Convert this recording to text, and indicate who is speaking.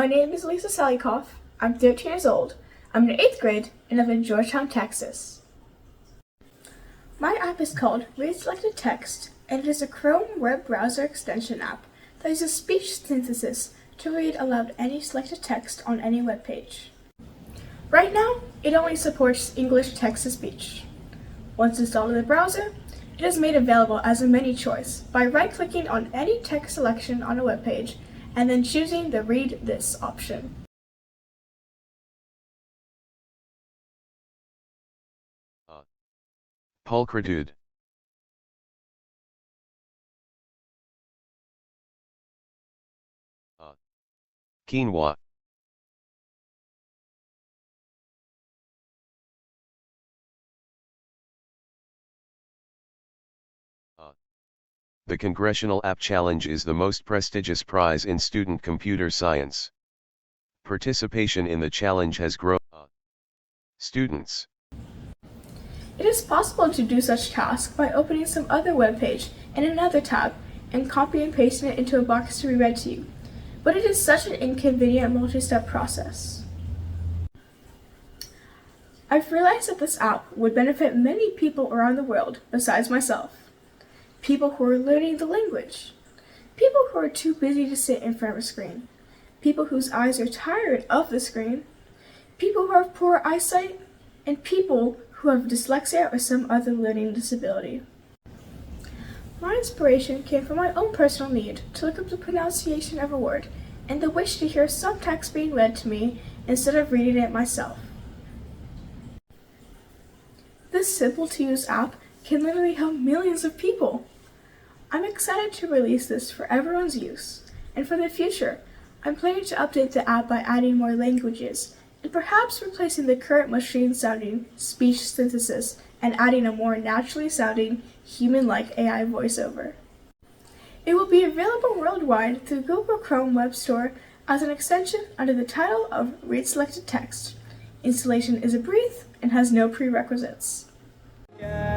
Speaker 1: My name is Alisa Salikhov. I'm 13 years old. I'm in 8th grade and live in Georgetown, Texas. My app is called Read Selected Text, and it is a Chrome web browser extension app that uses speech synthesis to read aloud any selected text on any web page. Right now, it only supports English text-to-speech. Once installed in the browser, it is made available as a menu choice by right-clicking on any text selection on a web page and then choosing the Read This option.
Speaker 2: Pulchritudine. Quinoa. The Congressional App Challenge is the most prestigious prize in student computer science. Participation in the challenge has grown. Students.
Speaker 1: It is possible to do such tasks by opening some other web page in another tab and copy and pasting it into a box to be read to you, but it is such an inconvenient multi-step process. I've realized that this app would benefit many people around the world besides myself. People who are learning the language, people who are too busy to sit in front of a screen, people whose eyes are tired of the screen, people who have poor eyesight, and people who have dyslexia or some other learning disability. My inspiration came from my own personal need to look up the pronunciation of a word and the wish to hear some text being read to me instead of reading it myself. This simple-to-use app can literally help millions of people. I'm excited to release this for everyone's use, and for the future, I'm planning to update the app by adding more languages, and perhaps replacing the current machine-sounding speech synthesis and adding a more naturally sounding, human-like AI voiceover. It will be available worldwide through Google Chrome Web Store as an extension under the title of Read Selected Text. Installation is a breeze and has no prerequisites.
Speaker 3: Yeah.